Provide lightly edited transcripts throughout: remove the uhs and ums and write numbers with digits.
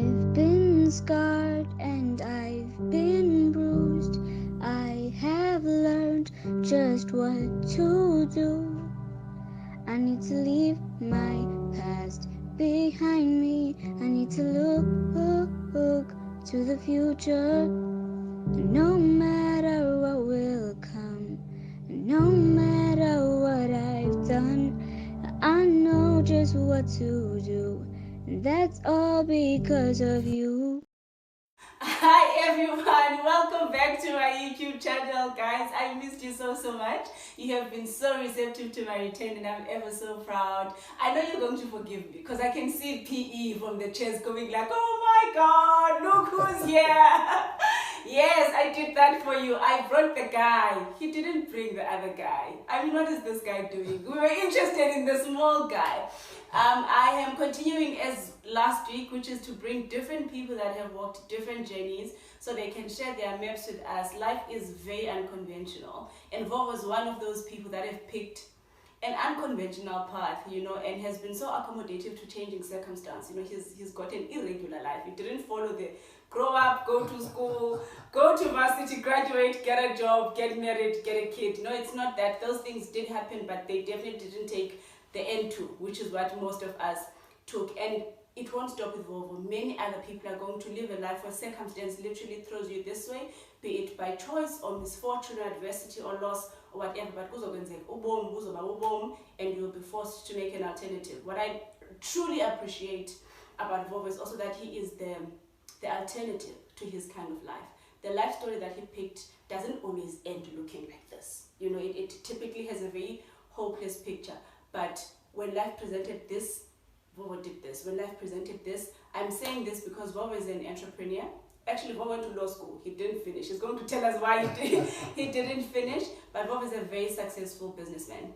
I've been scarred and I've been bruised. I have learned just what to do. I need to leave my past behind me. I need to look to the future. No matter what will come, no matter what I've done, I know just what to do. And that's all because of you. Hi everyone, welcome back to my YouTube channel, guys. I missed you so much. You have been so receptive to my return and I'm ever so proud. I know you're going to forgive me because I can see PE from the chairs going like, oh my god, look who's here. Yes, I did that for you. I brought the guy. He didn't bring the other guy. I mean, what is this guy doing? We were interested in the small guy. I am continuing as last week, which is to bring different people that have walked different journeys so they can share their maps with us. Life is very unconventional. And Vovo was one of those people that have picked an unconventional path, and has been so accommodative to changing circumstance. He's got an irregular life. He didn't follow the grow up, go to school, go to varsity, graduate, get a job, get married, get a kid. No, it's not that. Those things did happen, but they definitely didn't take the end to, which is what most of us took. And it won't stop with Vovo. Many other people are going to live a life where circumstance literally throws you this way, be it by choice or misfortune or adversity or loss or whatever, but and you'll be forced to make an alternative. What I truly appreciate about Vovo is also that he is the alternative to his kind of life. The life story that he picked doesn't always end looking like this. It typically has a very hopeless picture. But when life presented this, Vovo did this. When life presented this, I'm saying this because Vovo is an entrepreneur. Actually, Vovo went to law school. He didn't finish. He's going to tell us why he didn't finish. But Vovo is a very successful businessman.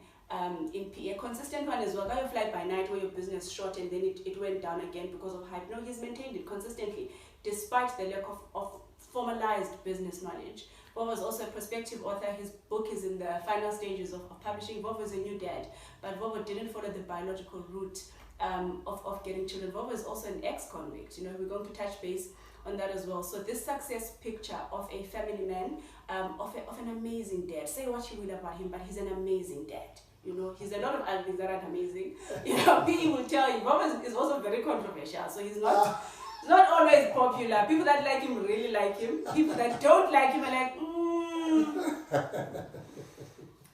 In PA, consistent one as well. Got your flight by night where your business short and then it went down again because of hype. No, he's maintained it consistently despite the lack of formalized business knowledge. Vovo is also a prospective author. His book is in the final stages of publishing. Vovo is a new dad, but Vovo didn't follow the biological route of getting children. Vovo is also an ex-convict. We're going to touch base on that as well. So this success picture of a family man, of an amazing dad. Say what you will about him, but he's an amazing dad. He's a lot of other things that aren't amazing. PE will tell you. Vovo is also very controversial, so he's not always popular. People that like him really like him. People that don't like him are like,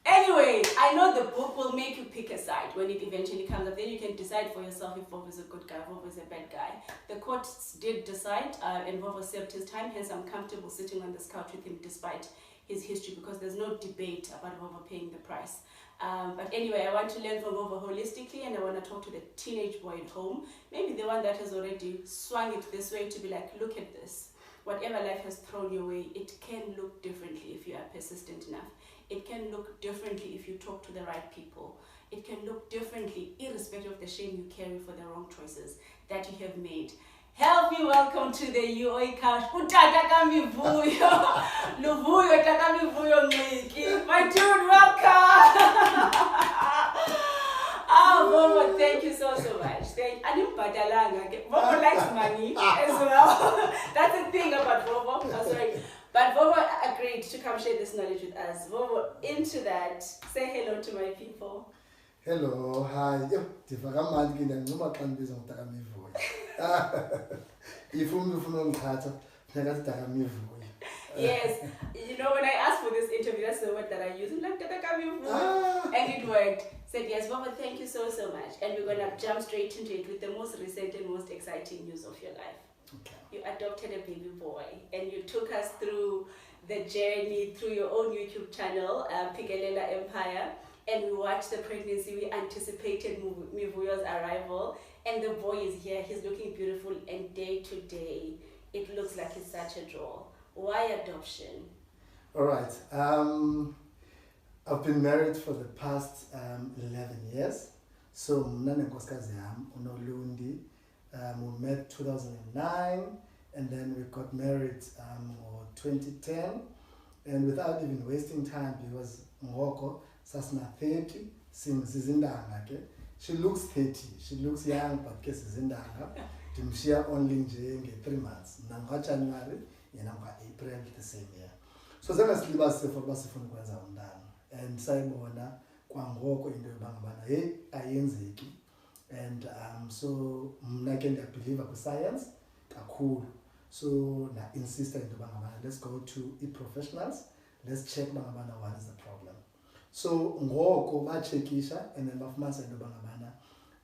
Anyway, I know the book will make you pick a side when it eventually comes up. Then you can decide for yourself if Vovo is a good guy, Vovo is a bad guy. The courts did decide, and Vovo served his time. Hence, I'm comfortable sitting on this couch with him despite his history because there's no debate about Vovo paying the price. But anyway, I want to learn from Vovo holistically, and I want to talk to the teenage boy at home, maybe the one that has already swung it this way, to be like, look at this. Whatever life has thrown your way, it can look differently if you are persistent enough. It can look differently if you talk to the right people. It can look differently irrespective of the shame you carry for the wrong choices that you have made. Help me welcome to the UOA couch. Utata kamivuyo. Luvuyo takamivuyo Ngiki. My dude, welcome. Vovo, thank you so much. Vovo likes money as well. That's the thing about Vovo. Oh, sorry. But Vovo agreed to come share this knowledge with us. Vovo, into that, say hello to my people. Hello, hi. Ndivakamandi ke ndangcuma xa ndibiza ngokutaka If ufuna ungithatha, ndingathi taka mivuyo. Yes, when I asked for this interview, that's the word that I used. Like, and it worked. Said, yes, Vovo, thank you so much. And we're going to jump straight into it with the most recent and most exciting news of your life. Okay. You adopted a baby boy, and you took us through the journey through your own YouTube channel, Pigelela Empire. And we watched the pregnancy. We anticipated Mivuyo's arrival. And the boy is here. He's looking beautiful. And day to day, it looks like it's such a draw. Why adoption? All right. I've been married for the past 11 years. So, mna nenkosikazi yam uNolundi, we met 2009, and then we got married in 2010. And without even wasting time, because ngoko sasina 30, sizindanga ke. She looks 30. She looks young, but ke sizindanga. ndimshiya only nje nge-3 months mna ngokaJanuary yena ngoka-April the same year. So zange silibazise for uba sifuna ukwenza umntana and sayibona kwangoko into yoba ngabana heyi ayenzeki and so mna ke ndiyabhiliva kwi-science kakhulu so na-insista into yoba ngabana let's go to i-professionals, let's check uba ngabana what is the problem. So ngoko batshekisha and then bafumanisa into yoba ngabana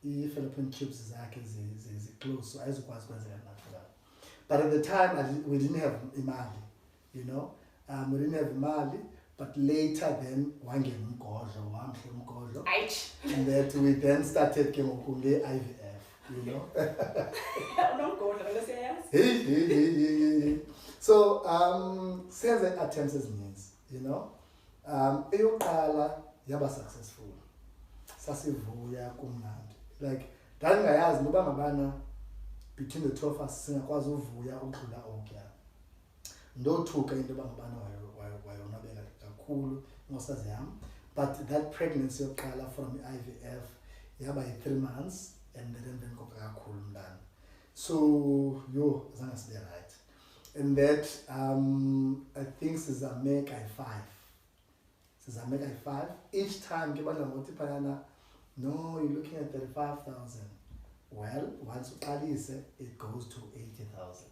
i-fallopian tubes zakhe zi-close so ayizukwazi ukwenzeka natural. But at the time we didn't have imali, you know, we didn't have imali, but later then wangena umgodlo and that we then started ke ngoku nge-IVF, you know. Hey. So senze attempts ezininzi, you know. Eyokuqala yaba successful, sasivuya kumnandi, like ndandingayazi noba ngabana between the two of us singakwazi uvuya udlula okuya. Ndothuka into yoba ngabana wayonwabela kakhulu inkosikazi yam, but that pregnancy yokuqala from i-IVF yaba yi-3 months and then koka kakhulu umntana. So zange sibe right and that I think sizame kayi-5 each time ke badla ngokuthi phayana no, you're looking at 35,000. Well, once uqalise it goes to 80,000.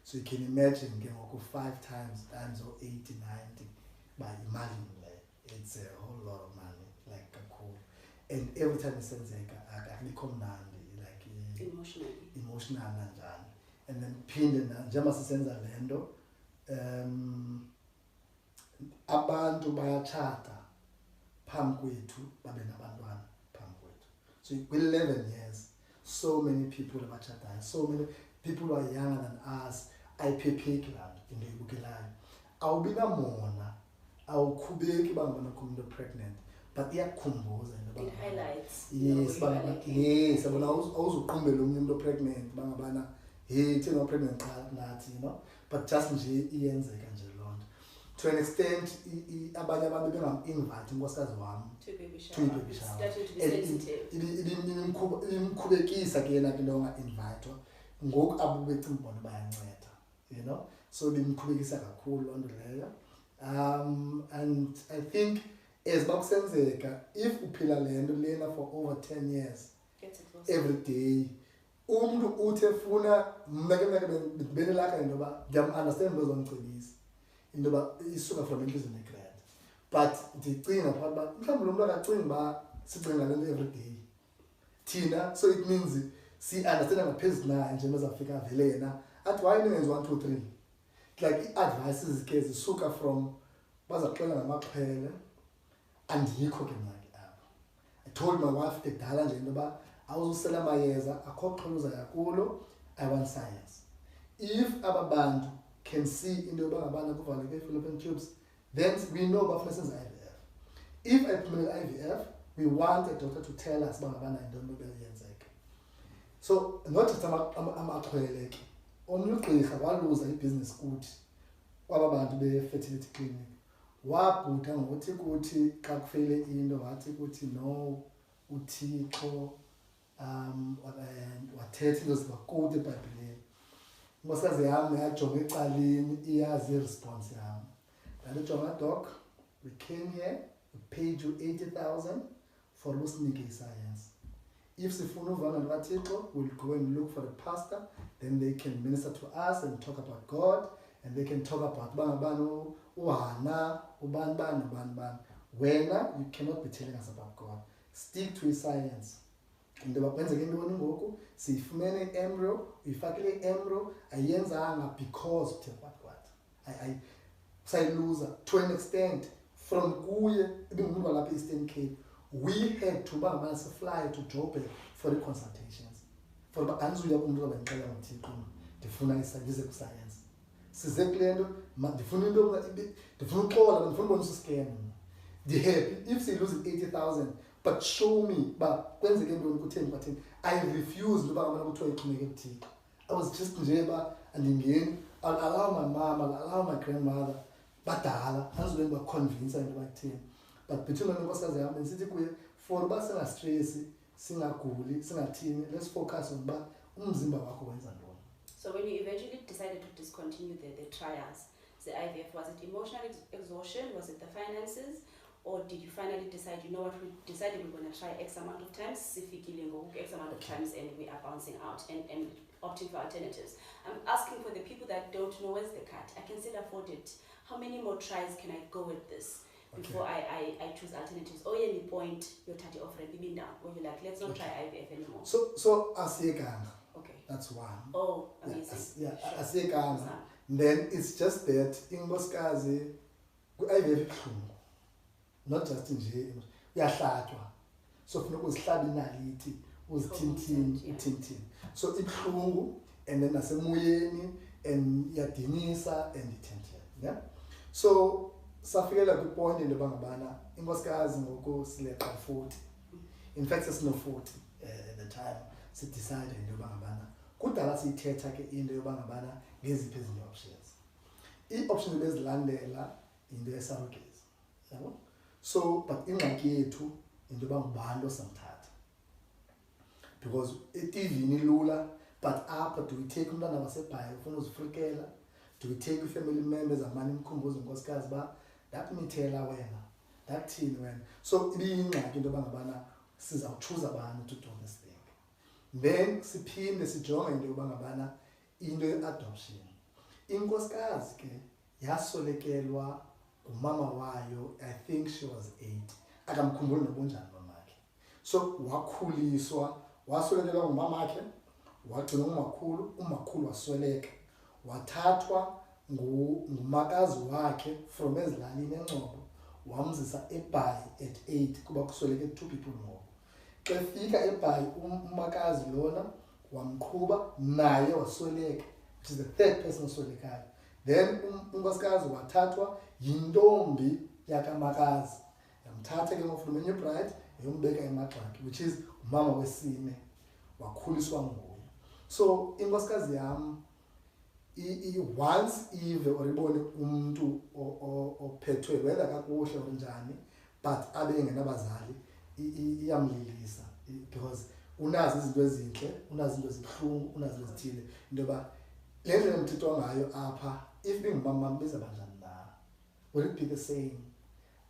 So you can imagine ke ngoku 5 times or 80, 90 by imagine it's a whole lot of money, like kakhulu. And every time isenzeka akubikho mnandi, like emotional nanjani. And then phinde njengoba sisenza le nto abantu bayatshata phambi kwethu babe nabantwana phambi kwethu. So kwi-11 years so many people abatshatayo, so many people who are younger than us ayiphepheki laa nto into eyibukelayo. Awubi namona awukhubeki uba ngabana kho umuntu pregnant but iyakukhumbuza into it highlights yes abona awuzuqumbela omnye umuntu pregnant uba ngabana hey thina pregnant xa nathi, you know, but just nje iyenzeka nje loo nto. To an extent abanye abantu bengam-invite unkosikazi wam to baby baby shower. started to be sensitive. Ibimkhubekisa ke yena ke lo nga-invitwa ngoku abo becinga bona bayanceda, you know, so bimkhubekisa kakhulu loo nto leyo. And I think as bakusenzeka if uphila le nto lena for over 10 years every day umntu uthi efuna mna ke benelakha into yoba ndiyam-understand into zomcebisa into yoba isuka from entliziyweni egrand, but ndicinga phakathi uba mhlawumbi lo mntu akacingi uba sicinga le nto every day thina, so it means si-understanda ngaphezulu naye nje bezawufika vele yena athi why ningenzi 1 2 3, like ii-advices ke zisuka from bazaxela ngamaxhwele andikho ke mna ke apho. I told my wife edala nje into yoba awuzusela amayeza akho xhela uzaya kulo, I want science. If aba bantu can see into yoba ngabana kuvaleke i-fallopian tubes, then we know bafuna senze IVF. If I put IVF, we want a doctor to tell us uba ngabana yintoni ebeyenzeka. So not just amaxhwele ke, omnye ugqirha waluza ibhizinesi kuthi kwaba bantu be-fertility clinic, wabhuda ngokuthi kuthi xa kufeyile into wathi kuthi no uThixo wathetha into zibakoti ebhayibhileni. Inkosikazi yam yajonga ecaleni iyazi iresponse yam. Ndayijonga doc, we came here, we paid you 80,000 for usinike iscience. If sifuna uvana nokaThixo, we'll go and look for a pastor, then they can minister to us and talk about God, and they can talk about bangabano uhana ubani. Wena, you cannot be telling us about God. Stick to his science. Into bakwenzeke intoni ngoku siyifumene i-embryo, uyifakile i-embryo ayenzanga because uthe what sayiluza to an extent from kuye ibingumuntu walapha e-Eastern Cape. We had to uba fly to Joburg for the consultations for uba andizuya kumntu abandixela ngoThixo ndifuna ndize kwiscience size kule nto ndifuna into ndifuna uxola ndifuna ubonisa uscan ndi-happy if siyiluze 80,000 but show me uba kwenzeke ntoni kutheni kwatheni. I refused uba ngabana kuthiwa ixhomeke kuThixo. I was just nje uba andingeni, I'll allow my mom, I'll allow my grandmother badala andizube ndibaconvinsa into yoba kutheni. But between mna nenkosikazi yam ndisithi kuye for uba singastresi singaguli singathini, let's focus on uba umzimba wakho wenza ntoni. So when you eventually decided to discontinue the trials, the IVF, was it emotional exhaustion? Was it the finances? Or did you finally decide, you know what, we decided we're going to try X amount of times, X amount of times, and we are bouncing out and opting for alternatives? I'm asking for the people that don't know where's the cut. I can still afford it. How many more tries can I go with this before I choose alternatives? Oh, yeah, the point, you're 30 offering, be down. Or you're like, let's not try IVF anymore. So asiyekanga. Okay. That's one. Oh, amazing. Asiyekanga. Then it's just that inkosikazi ku-IVF ibuhlungu. Not just nje uyahlatywa. So funeka uzihlabe inaliti, uzithintini. So ibuhlungu and then nasemoyeni and iyadinisa and ithintini. Yeah? So safikela kwipoint into yoba ngabana inkosikazi ngoku sileqa 40. In fact sasino 40 at the time sidecide into yoba ngabana kudala siyithetha ke into yoba ngabana ngeziphi ezinye options. I-options bezilandela into ye-surrogacy. Yabo? So but ingxaki yethu into yoba ngubani osamthatha. Because eTV ilula, but apha do we take umntana wasebhayi ufuna uzifrikela? Do we take family members amane imkhumbuzo inkosikazi ba ndakumithela wena ndakuthini wena? So ibiyingxaki into yoba ngabana sizawuchuza abantu to do this thing. Then siphinde sijonge into yoba ngabana into ye-adoption. Inkosikazi ke yasolekelwa ngumama wayo, I think she was 8. Akamkhumbuli nobunjani bamakhe. So wakhuliswa, wasolekelwa ngumamakhe, wagcinwa ngumakhulu, umakhulu wasweleka. Wathathwa ngumakazi wakhe from ezilalini eNcobo wamzisa eBhayi at 8 kuba kusweleke 2 people ngoku. Xa efika eBhayi umakazi lona wamqhuba naye wasweleka, which is the third person oswelekayo. Then unkosikazi wathathwa yintombi yakamakazi. Yamthatha ke ngoku from a new bride yombeka eMagxaki, which is umama wesine, wakhuliswa nguye. So inkosikazi yam once ive or ibone umuntu ophethwe whether kakuhle or njani but abe engenabazali iyamlilisa because unazi izinto ezinhle, unazi izinto ezibuhlungu, unazi izinto ezithile. Into yoba le ndlela mthethwa ngayo apha if bengumama bezaba njani na, will it be the same?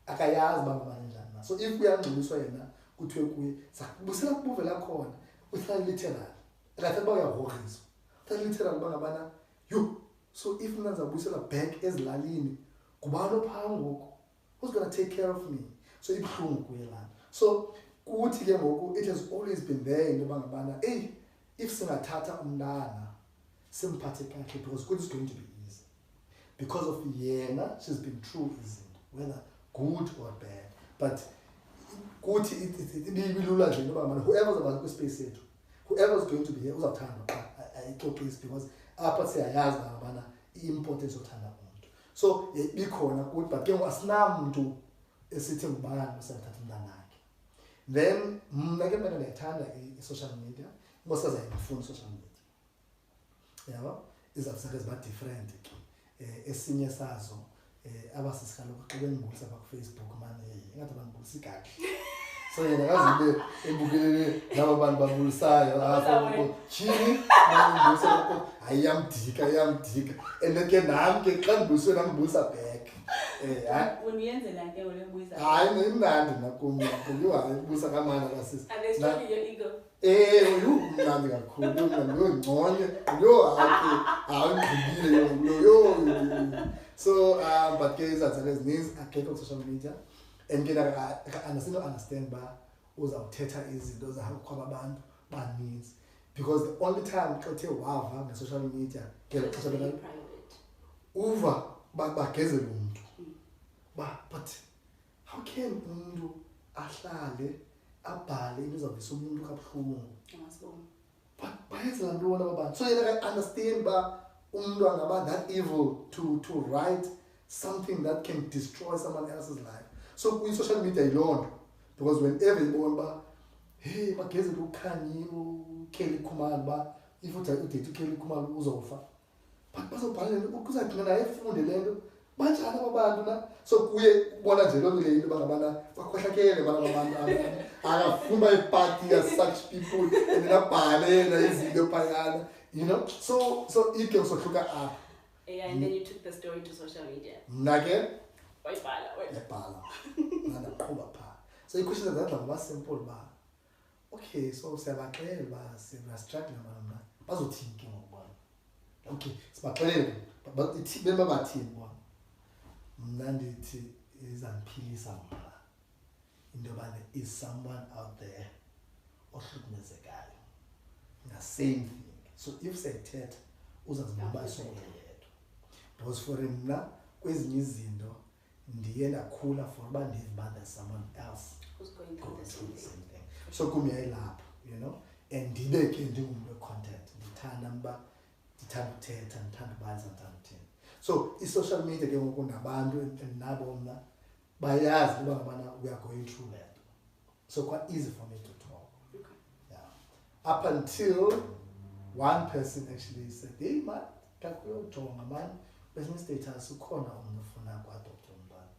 Akayazi uba ngubani njani na. So if uyangxiliswa yena kuthiwe kuye sakubusela kubuvela khona uhlala literal akathemba uyahoriswa uhlala literal uba ngabana yo. So if mna ndizabuyisela back ezilalini ngubani ophaa ngoku, who's going to take care of me? So ibuhlungu kuye laa. So kuthi ke ngoku it has always been there into yoba ngabana if singathatha umntana simphathe kakuhle because good is going to be easy because of yena she's been through izinto whether good or bad, but kuthi ibilula nje into yoba ngabana whoever's about kwispace yethu, whoever's going to be here uzawuthandwa xa ayixoxisi because apha siyayazi ngabana i-importance yothanda umuntu. So ibikhona kuthi but ke ngoku asinamntu esithi ngubani osathatha umntanakhe. Then mna ke mna ndiyathanda i-social media, inkosikazi ayingafuni i-social media. Yabo izawusake ziba different ke esinye sazo abasisi kaloku xa bengibulisa apha kufacebook mane ingathi bangibulisa kakuhle. So yena kazibe ebukelele laba bantu babulisayo apho chini ngibulisa ayamdika and ke nami ke xa ngibulisa ngibulisa back uniyenzela ke olebuyisa hayi ngimnandi nakumbi kuyiwa ebusa kamana kasisi and they your ego umnandi kakhulu ngconye ngibile yo. So but ke izathu ezininzi akekho ku social media and ke understand ba uzawuthetha izinto zakho abantu baninzi because the only time xa uthe wava nge-social media ke xesha private uva bagezela umuntu but how can umuntu ahlale abhale into ezawuvisa umuntu kabuhlungu but bayenzela ntoni aba bantu? So yena I understand ba umuntu angaba that evil to write something that can destroy someone else's life. So kwi-social media yiloo nto because whenever ibona ba hey bagezela uKhanyi uKelly Khumalo ba if udate uKelly Khumalo uzawufa but bazobhalela ukuzagcina naye efunde le nto banjani abantu na so kuye ubona nje lonke le into bangabana bakhohlakele bana abantu akafuna iparty ya such people and abhale na izinto phayana you know so ike usohluka apha yeah, and then you took the story to social media mna ke wayibhala nandaqhuba phaa so iquestions zadla ngoba simple ba okay so siyabaxelela uba siyastruggle mna bazothini ke ngokubona okay sibaxelele babathini bona mna ndithi izandiphilisa mna into yoba there is someone out there ohlukumezekayo the same thing so if sayithetha uzazibona yedwa because for mna kwezinye izinto ndiye ndakhula for uba ndive uba there's someone else who's going through the same thing so kum yayilapho you know and ndibe ke ndingumntu we-content ndithanda uba ndithanda ukuthetha ndithanda ubaza ndithanda uthini so i-social media ke ngoku nabantu nabo mna bayazi uba ngabana we are going through that so quite easy for me to talk yeah up until one person actually said hey man kakuyojonga man kwesinye status ukhona umntu ufuna kwa-adopta umntwana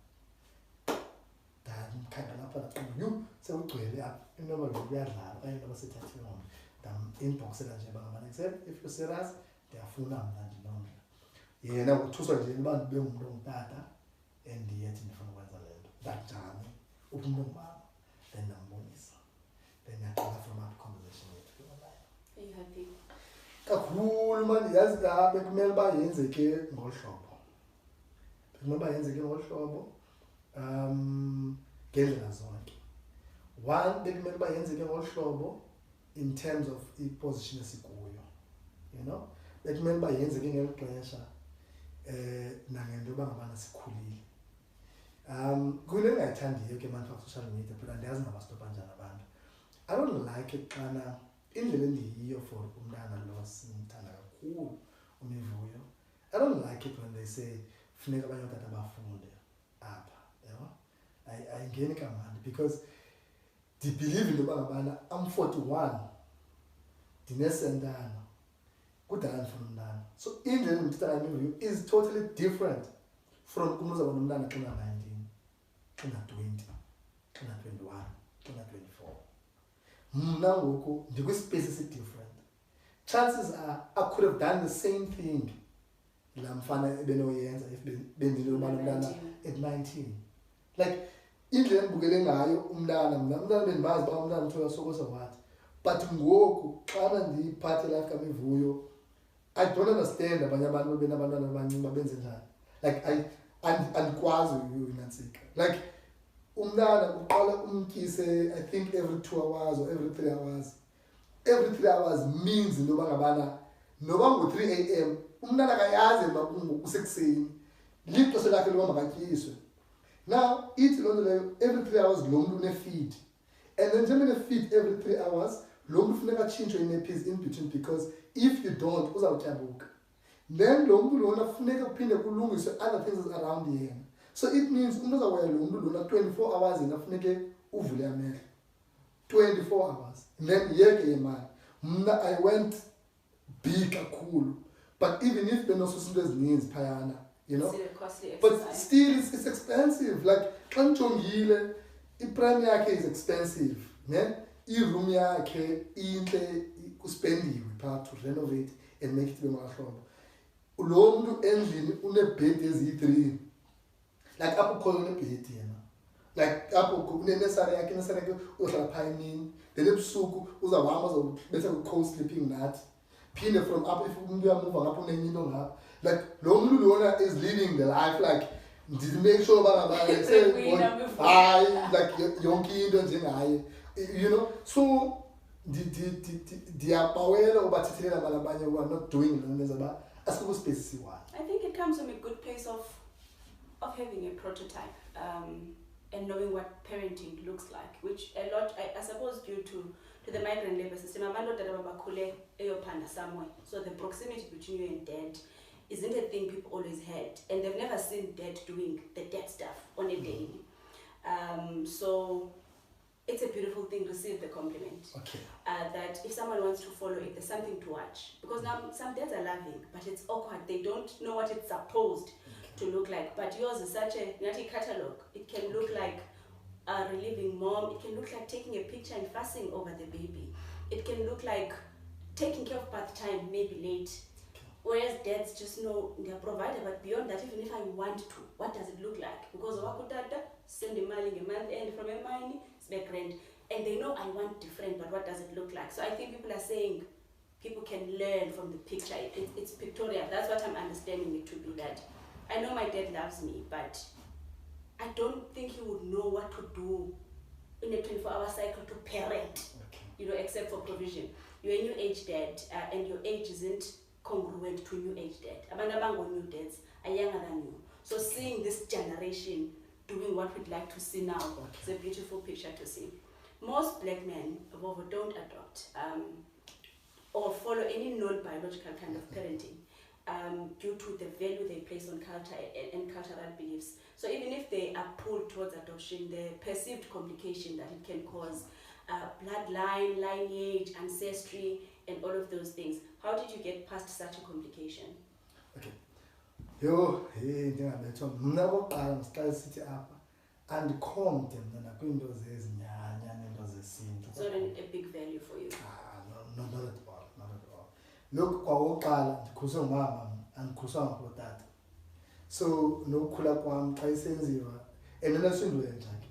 ndamkhangela apha ndacinga sewugcwele apha inoba lo kuyadlala okanye inoba sethathiwe ngomntu ndam-inboxela nje bangabana if you're serious ndiyafuna mna ndinomdla yena uthuswa nje uba ndibe ngumntu ongutata and ndiyethi ndifuna ukwenza le nto ndanjani umntu ongumama then ndambonisa then yaqala from up conversation yethu naye. Are you happy? Kakhulu mani yazi bekumele uba yenzeke ngolu hlobo bekumele uba yenzeke ngolu hlobo ngendlela zonke one bekumele uba yenzeke ngolu hlobo in terms of i-position esikuyo you know bekumele uba yenzeke ngeli xesha nangento yoba ngabana sikhulile kuyinto endingayithandiyo ke manje social media but andiyazi ngabastopha njani abantu I don't like it xana indlela endiyiyo for umntana lo simthanda kakhulu uMivuyo I don't like it when they say funeka abanye otata bafunde apha yabo ayingeni kamandi because ndibelieve into yoba ngabana I'm 41 ndinesentana kudala ndifuna umntana so indlela endithetha ngayo is totally different from umuntu uzaba nomntana xa 19 xa 20 xa 21 xa 24 mna ngoku ndikwispace esi-different chances are I could have done the same thing laa mfana ebenoyenza if bendinoba nomntana at 19 like indlela endibukele ngayo umntana mna bendimazi uba umntana mthola sokosa wathi but ngoku xana ndiyiphathe life kaMivuyo I don't understand abanye abantu bebenabantwana abancinci babenze njani like andikwazi uyinantsika like umntana uqala umtyise I think every 2 hours or every 3 hours every 3 hours means into yoba ngabana noba ngo-3 AM umntana akayazi uba kusekuseni lixesha lakhe loba makatyiswe now ithi loo nto leyo every 3 hours lo mntu une-feed and then njengoba ne-feed every 3 hours lo mntu funeka atshintshwe ii-nappies in between because if you don't uzawutyabuka then lo mntu lona funeka kuphinde kulungiswe other things around yena so it means umntu uzawuya lo mntu lona 24 hours yena funeke uvule amehlo 24 hours then yeke yemali mna I went big kakhulu but even if benosusa into ezininzi phayana you know but still it's expensive like xa ndijongile iprime yakhe is expensive ne iroom yakhe intle kuspendiwe phaa to renovate and make it ibe mahlobo lo mntu endlini unebhedi eziyi-3 like apho khona unebhedi yena like apho unenesari yakhe inesari yakhe uyohlala phaa emini then ebusuku uzawuhamba uzawubetha ku-co-sleeping nathi phinde from up if umuntu uyamuva ngapho unenye into ngapha like lo mntu lona is living the life like ndimake sure uba ngabana hayi like yonke into njengaye you know so ndiyabawela ubathethelela abantu abanye who are not doing le nto zaba asikho space siyi-one. I think it comes from a good place of having a prototype and knowing what parenting looks like, which a lot, I suppose, due to the migrant labor system, somewhere. So the proximity between you and dad isn't a thing people always had, and they've never seen dad doing the dad stuff on a daily. So it's a beautiful thing. Receive the compliment. Okay. That if someone wants to follow it, there's something to watch. Because now some dads are loving, but it's awkward. They don't know what it's supposed to look like. But yours is such a catalogue. It can look like a reliving mom. It can look like taking a picture and fussing over the baby. It can look like taking care of bath time, maybe late. Whereas dads just know they're provider, but beyond that, even if I want to, what does it look like? Because wakutata send the money a month end from a money, it's back rent. And they know I want different, but what does it look like? So I think people are saying people can learn from the picture. It's pictorial. That's what I'm understanding it to be. That I know my dad loves me, but I don't think he would know what to do in a 24-hour cycle to parent, except for provision. You're a new age dad, and your age isn't congruent to new age dad. Abangabango new dads are younger than you. So seeing this generation doing what we'd like to see now is a beautiful picture to see. Most black men, Vovo, don't adopt or follow any non-biological kind of parenting due to the value they place on culture and cultural beliefs. So even if they are pulled towards adoption, the perceived complication that it can cause, bloodline, lineage, ancestry, and all of those things. How did you get past such a complication? Okay. Yo, hey, ndingabethwa mna okokuqala msiqala sithi apha andikhomde mna nakwiinto zezinyanya neento zesintu. It's not a big value for you. No, not at all, not at all. Look, kwawokuqala ndikhuliswe ngumama andikhuliswanga ngutata. So nokukhula kwam xa isenziwa and nesindwenza ke.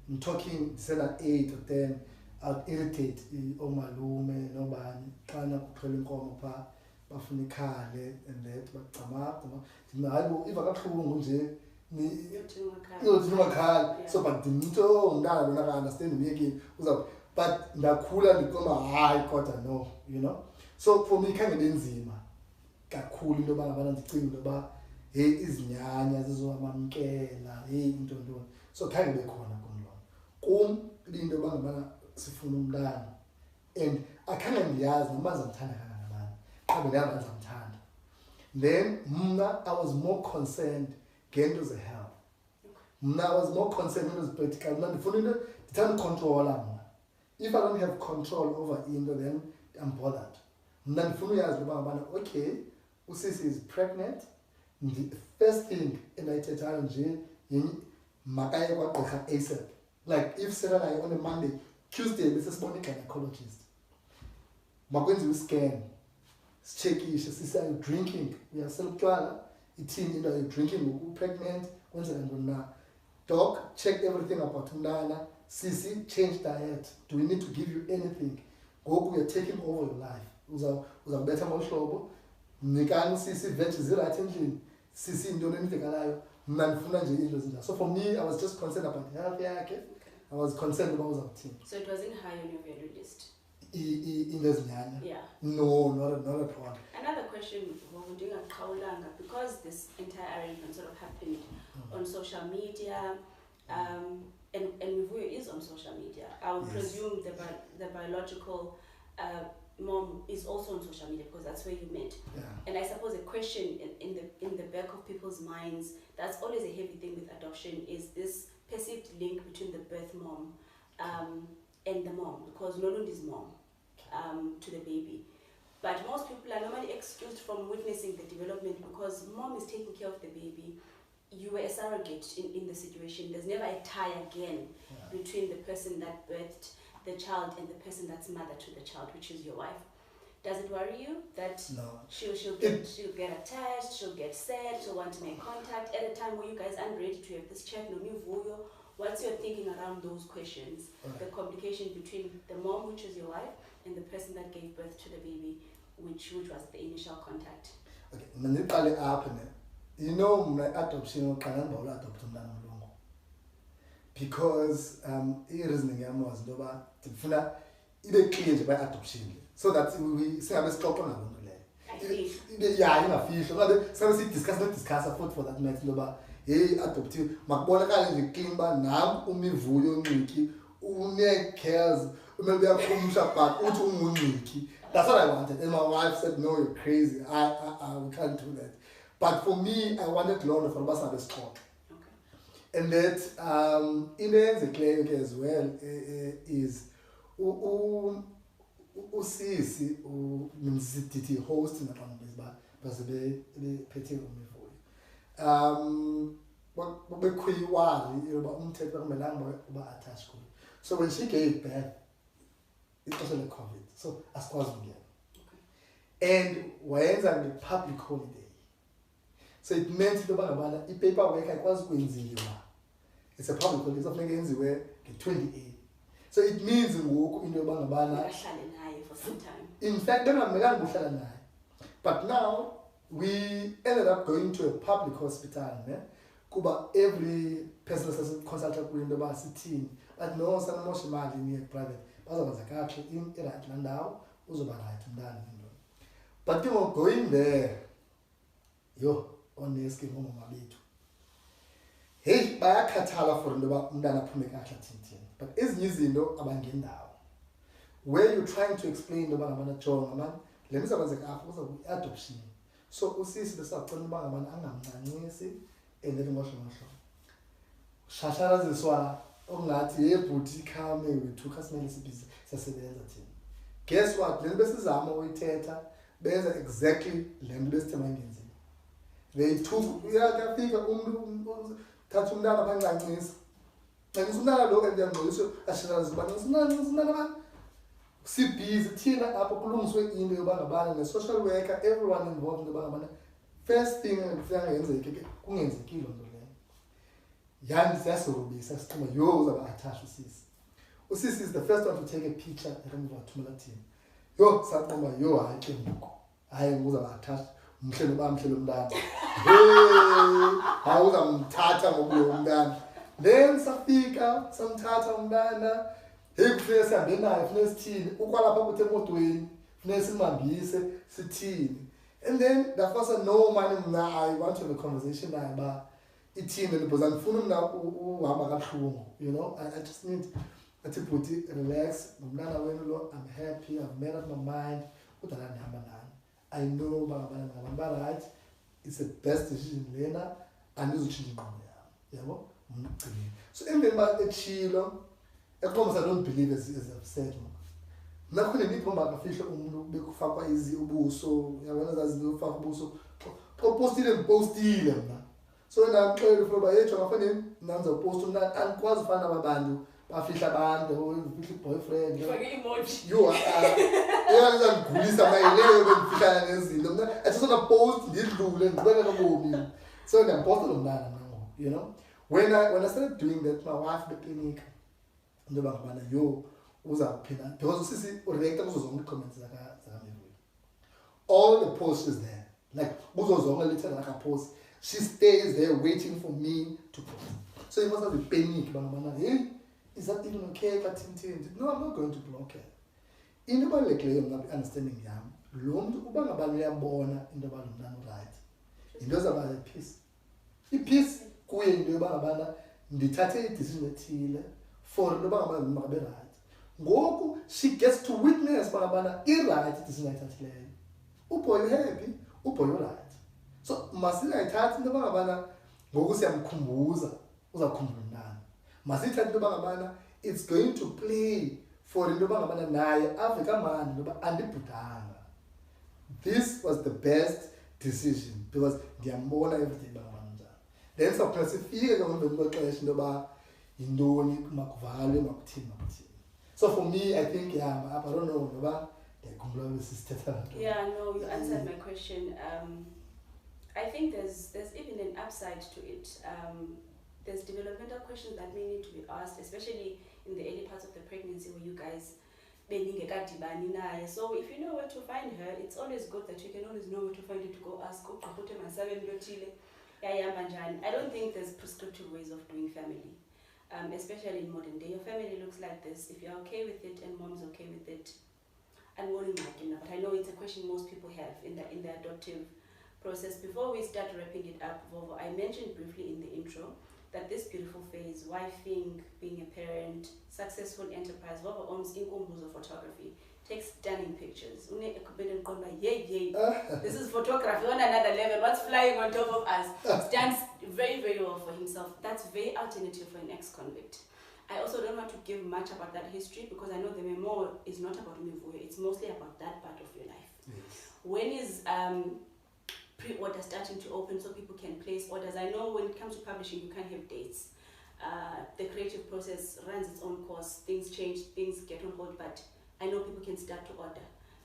I'm talking ndisena 8 or 10. I'd irritate omalume nobani xana kuxhela inkomo phaa bafuna ikhale and that bacamagama hayibo iva kabuhlungu nje iyothi ungakhali so but ndimnto umntana lona ka-understand umyekile but ndakhula ndiqomba hayi kodwa no, so for me khange benzima kakhulu into yoba ngabana ndicinga into yoba hey izinyanya zizowamamkela hey into ntoni so khange bekhona kum lona kum into yoba ngabana sifuna umntana and akhange ndiyazi noma zamthanda kangakanani qha bendiyazi ndizamthanda. Then mna I was more concerned ngento ze-health. Mna I was more concerned ngento ze-practical. Mna ndifuna into ndithanda ucontrola mna. If I don't have control over into, then I'm bothered. Mna ndifuna uyazi uba ngabana okay usisi is pregnant. The first thing endayithethayo nje makaye kwagqirha ASAP. Like if Saturday on a Monday, Tuesday besesibona i-gynecologist makwenziwe iscan sichekishe sisi are you drinking uyasela utywala ithini into are you drinking ngoku-pregnant kwenzeka ntoni na doc check everything about umntana sisi change diet do we need to give you anything ngoku you're taking over your life uzawubetha ngoluhlobo mnikani usisi iveji zirayithi endlini sisi intoni enidekalayo mna ndifuna nje into ezinjalo. So for me I was just concerned about the health yakhe. I was concerned about our team. So it wasn't high on your value list? In this nyanya? Yeah. No, not at all. Another question, because this entire arrangement sort of happened on social media, and Memoir is on social media. I would presume the biological mom is also on social media because that's where you met. Yeah. And I suppose a question in the back of people's minds, that's always a heavy thing with adoption, is this perceived link between the birth mom and the mom, because Lolund is mom to the baby. But most people are normally excused from witnessing the development because mom is taking care of the baby. You were a surrogate in the situation. There's never a tie again between the person that birthed the child and the person that's mother to the child, which is your wife. Does it worry you that she'll get attached, she'll get sad, she'll want to make contact at a time where you guys aren't ready to have this chat? No, what's your thinking around those questions? The complication between the mom, which is your wife, and the person that gave birth to the baby, which was the initial contact. Okay, you know, my adoption because reasoning was clear by adoption. So that we say I'm stop on discuss afford for that matter. Hey, adoptive, Macbonaka is clean by now, Umivuyo Miki, Une cares, maybe I'm that's what I wanted. And my wife said, no, you're crazy. We can't do that. But for me, I wanted to learn from Basab's talk. Okay. And that in the clinic as well is usisi umsititi host na pambizba bazabe pethe umivuyo bekhuyiwali yoba umthetho akumelanga uba attached kuyo. So when she gave birth, it was on COVID, so asikwazi ukungena. And wayenza nge-public holiday. So it meant into yoba ngabana i-paperwork ayikwazi ukwenziwa. It's a public holiday, so funeka yenziwe nge-28. So it means ngoku into yoba ngabana Bahlale naye for some time. in fact bengamelanga uhlala naye. But now we ended up going to a public hospital, ne? Kuba every person has consulted with the sithini. But no, sanamosha imali in private. Bazakwenza kahle in right landawo uzoba right umntana. But you know, going there, yo, honestly, ngomama bethu. Hey, bayakhathala for into yoba umntana aphume kahle thini. But ezinye izinto abangendawo. Where you're trying to explain into yoba ngabana jonga man, le nto izawenzeka apha kuza kwi-adoption. So usisi besacela uba ngabana angamncancisi endele ngohlobo. Shasharaziswa ongathi yebhuti ikhame wethu kasimele sibhizi siyasebenza thina. Guess what? Le nto besizama uyithetha benza exactly le nto besithe mayingenziwe. They took uyakafika umuntu thatha umntana abancancisa. Ncancisa umntana lo endiyangqoliswe asharaziba umntana bani. Sibhizi thina apho kulungiswe into yoba ngabana ne-social worker, everyone involved into yoba ngabana first thing ekufika yenzeke ke kungenzekile loo nto leyo. Yani siyasirobisa sithuma yo uzaba attached usisi. Usisi is the first one to take a picture ekamva wathumela thina. Yo saqomba yo hayi ke ngoku. Hayi uzaba attached mhle noba mhle lo mntana. Hey hayi uzamthatha ngokulo umntana. Then safika samthatha umntana. Hey kufuneka sihambe naye kufuneka sithini ukwalapha kuthi emotweni kufuneka simhambise sithini. And then the first no man I want to have a conversation naye ba ithini because andifuna mna uhamba kabuhlungu, you know. I just need athi bhuti relax nomntana wenu lo, I'm happy, I've made up my mind udala ndihamba nani. I know uba ngabana ngabantu ba-right, it's the best decision lena andizutshintsha ingqondo yam, yabo mgcineni. So emveni uba etshilo I don't believe as upset. Nakho nendipho makafihle umuntu bekufakwa ubuso yabona zazinto ufaka ubuso postile mna. So ndamxela ukuba yethu ngafanele nanza upost umntana anikwazi ufana nabantu bafihla abantu ufihla boyfriend Ufake emoji. You eyaliza ngigulisa mayileyo bendifihlana nezinto mna I just want to post ndidlule ndiqhubeke nobomi. So ndamposta lo mntana nango, you know. When I started doing that, my wife bepanika into yoba ngabana yo uzawuphinda because usisi ureacta kuzo zonke ii-comments zakaMemoir. All the posts is there, like kuzo zonke little akapost, she stays there waiting for me to post. So you must have a panic uba ngabana hey, is that even okay ka thini? No, I'm not going to block her. Into ebalulekileyo mna understanding yam lo mntu uba ngabana uyabona into yoba lo mntana urayithi yinto ezawuba peace. I-peace kuye into yoba ngabana ndithathe i-decision ethile for into yoba ngabana makabe right. Ngoku she gets to witness uba ngabana i-right i-decision ayithathileyo. Uboy happy, uboy right. So masingayithathi into yoba ngabana ngoku siyamkhumbuza uzawukhumbula umntana. Masiyithathe into yoba ngabana it's going to play for into yoba ngabana naye ave kamandi into yoba andibhudanga. This was the best decision because ndiyambona everything uba ngabana njani. Then sawuphela sifike ke ngemveni kwexesha into yoba yintoni makuvalwe makuthini. So for me, I think I don't know noba ndiyakhumbula besisithetha nto. Yeah, no, you answered my question. I think there's even an upside to it. There's developmental questions that may need to be asked, especially in the early parts of the pregnancy where you guys beningekadibani naye. So if you know where to find her, it's always good that you can always know where to find her to go ask. I don't think there's prescriptive ways of doing family, especially in modern day. Your family looks like this. If you're okay with it and mom's okay with it, and but I know it's a question most people have in the adoptive process. Before we start wrapping it up, Vovo, I mentioned briefly in the intro that this beautiful phase, wifing, being a parent, successful enterprise, Vovo owns Inkumbuzo Photography, takes stunning pictures. This is photography on another level. What's flying on top of us stands very, very well for himself. That's very alternative for an ex-convict. I also don't want to give much about that history because I know the memoir is not about Memoir. It's mostly about that part of your life. Yes. When is pre-order starting to open so people can place orders. I know when it comes to publishing, you can't have dates. The creative process runs its own course. Things change, things get on hold, but I know people can start to order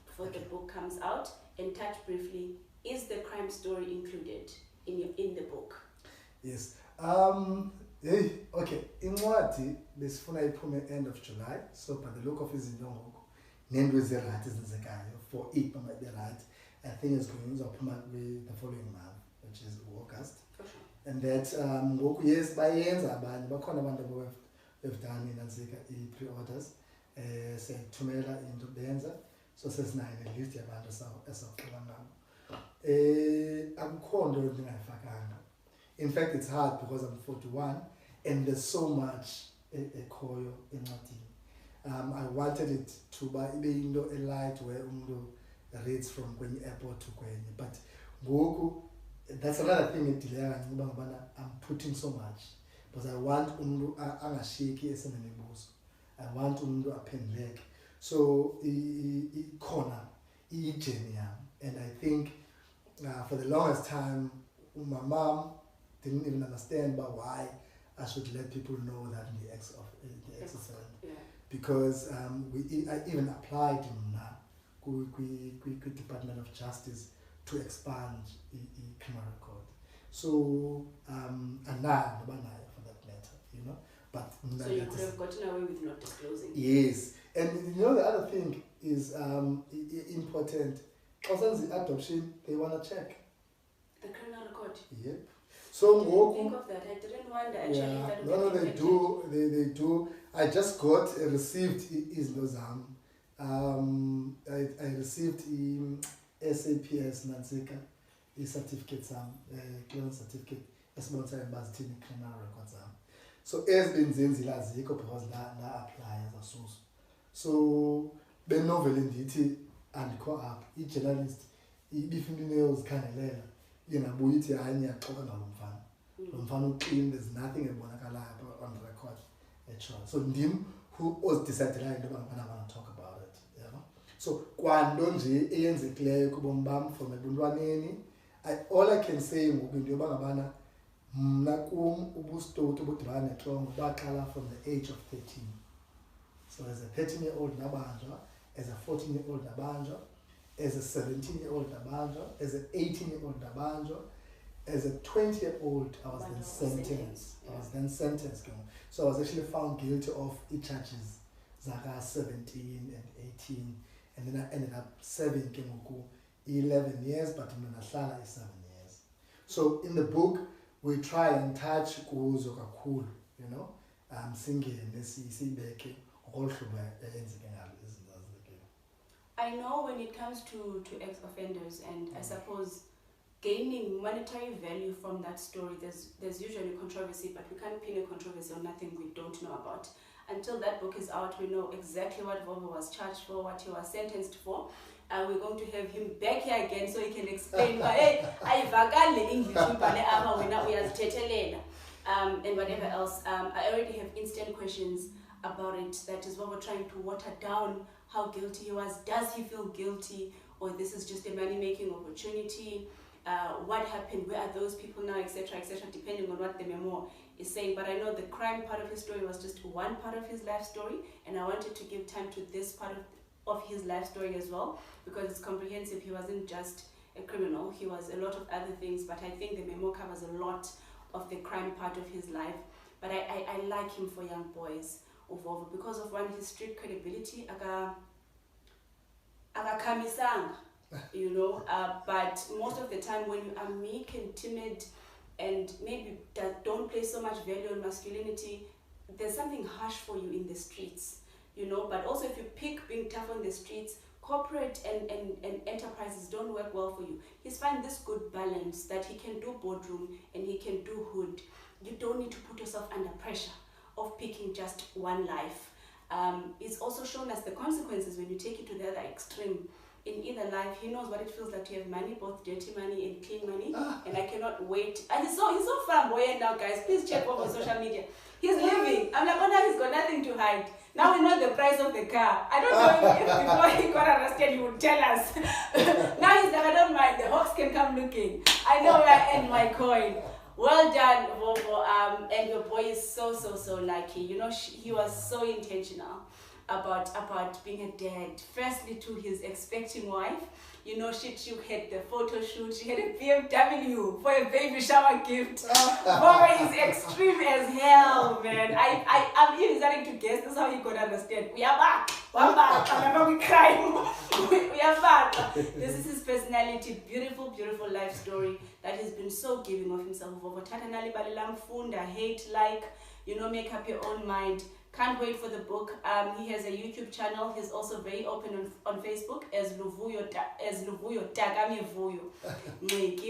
before the book comes out. And touch briefly, is the crime story included in the book? Yes. Okay. Incwadi besifuna iphume end of July. So by the look of izinto ngoku nento ezirayithi ezenzekayo for it might be right. I think it's going to come out with the following month, which is August. For sure. And that ngoku yes bayenza abanye bakhona abantu have done inanzika i-pre-orders siyayithumela into benza so sesinayo ne-list yabantu esawuxela ngabo akukho nto ndingayifakanga. In fact, it's hard because I'm 41 and there's so much ekhoyo encwadini. I wanted it to be into a light where umntu reads from kwenye airport to kwenye, but ngoku that's another thing edileya kancane ngabana I'm putting so much because I want umntu angashiki esenemibuzo. I want umntu aphenduleke. So ikhona ijeni yam, and I think for the longest time my mom didn't even understand about why I should let people know that in the exercise. Yeah. Because I even applied in Department of Justice to expand the criminal record. So and now for that matter, you know. But so you could have gotten away with not disclosing. Yes, and you know the other thing is important. Also, the adoption they wanna check The criminal record. Yep. So I didn't think of that. I didn't wonder actually. yeah, That no, would be they do. They do. I just received izinto I received SAPS Nansika, certificate clearance certificate esibonisa bazithini criminal records so ezibenzenzile azikho because na apply as a source. So benoveli ndithi andikho up i-journalist ibifuna uyozikhangelela ingabuya ithi hayi niyaxoka ngalo mfana lo mfana uclean, there's nothing ebonakalayo on record actually. So ndim who was decided into yoba ngabana I want to talk about it, you know. So kwanto nje eyenzekileyo kubomi bam from ebuntwaneni, all I can say ngoku into yoba ngabana mna kum ubusitoti obudibana netrong baqala from the age of 13. So as a 13-year-old nabanjwa, as a 14-year-old nabanjwa, as a 17-year-old nabanjwa, as an 18-year-old nabanjwa, as a 20-year-old I was then sentenced. I was then sentenced. So I was actually found guilty of each charges, Zaka 17 and 18, and then I ended up serving 11 years, but in Nahlala is 7 years. So in the book we try and touch kuzo kakhulu, you know, singing sibeke olhluba eyenzeke ngalo izinto ezike. I know when it comes to ex-offenders and I suppose gaining monetary value from that story, there's usually controversy, but we can't pin a controversy on nothing we don't know about. Until that book is out, we know exactly what Vovo was charged for, what he was sentenced for. And we're going to have him back here again so he can explain why, hey, ayivakali English umbhale apha wena uyazithethelela and whatever else. I already have instant questions about it. That is Vovo trying to water down how guilty he was. Does he feel guilty, or this is just a money-making opportunity? What happened? Where are those people now, etc., etc., depending on what the memoir is saying. But I know the crime part of his story was just one part of his life story, and I wanted to give time to this part of his life story as well, because it's comprehensive. He wasn't just a criminal, he was a lot of other things, but I think the memoir covers a lot of the crime part of his life. But I like him for young boys Vovo because of one, his street credibility, akakamisanga, you know, but most of the time when you are meek and timid and maybe don't place so much value on masculinity, there's something harsh for you in the streets, you know. But also if you pick being tough on the streets, corporate and enterprises don't work well for you. He's found this good balance that he can do boardroom and he can do hood. You don't need to put yourself under pressure of picking just one life. It's also shown us the consequences when you take it to the other extreme. In either life, he knows what it feels like to have money, both dirty money and clean money. And I cannot wait. And he's so flamboyant now, guys. Please check over social media. He's living. I'm like, oh no, he's got nothing to hide. Now we know the price of the car. I don't know if before he got arrested he would tell us. Now he's like, I don't mind, the hawks can come looking. I know where I end my coin. Well done, Vovo. And your boy is so lucky. You know, he was so intentional about being a dad. Firstly, to his expecting wife. You know, she had the photo shoot. She had a BMW for a baby shower gift. Vovo is extreme as hell, man. I'm even starting to guess. This is how you could understand. We are back. We're back. I remember we crying. We are back. This is his personality. Beautiful life story that has been so giving of himself. Vovo Tatanali Balilam Funda, hate, like, you know, make up your own mind. Can't wait for the book. He has a YouTube channel. He's also very open on Facebook as Luvuyo Tagami Vuyo.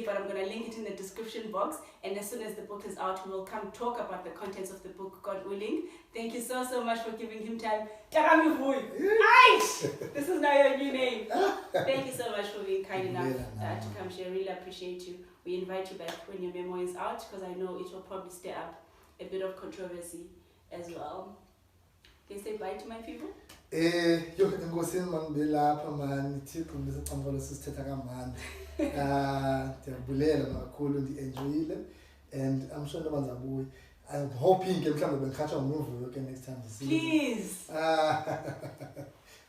But I'm gonna link it in the description box. And as soon as the book is out, we will come talk about the contents of the book, God willing. Thank you so much for giving him time. Tagami Vuyo. Aish! This is now your new name. Thank you so much for being kind enough to come share. Really appreciate you. We invite you back when your memoir is out, because I know it will probably stir up a bit of controversy as well. Can you say bye to my people? Yo, ngosini manibelapha man, Thixo ngisaqhamukela sisithetha kamandi. Ndiyabulela kakhulu, ndi-enjoyile, and I'm sure noba ndizabuya. I'm hoping ke mhlawumbe bengikhatshwa nguMvuyo ke next time ndisiya. Please.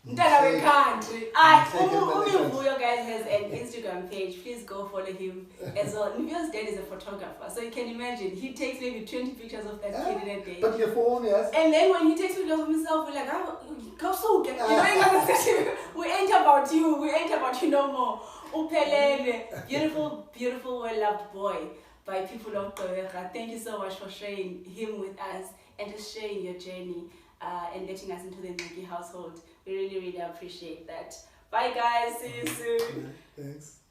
Mntana we-country. Uvuyo guys has an Instagram page. Please go follow him as well. Mvuyo's dad is a photographer, so you can imagine he takes maybe 20 pictures of that kid in a day. But your phone, yes. And then when he takes pictures of himself, we're like, go so get. You know, we ain't about you. We ain't about you no more. Upelele, beautiful, well-loved boy by people of Korea. Thank you so much for sharing him with us and just sharing your journey and letting us into the Niki household. We really appreciate that. Bye guys, see you soon. Thanks.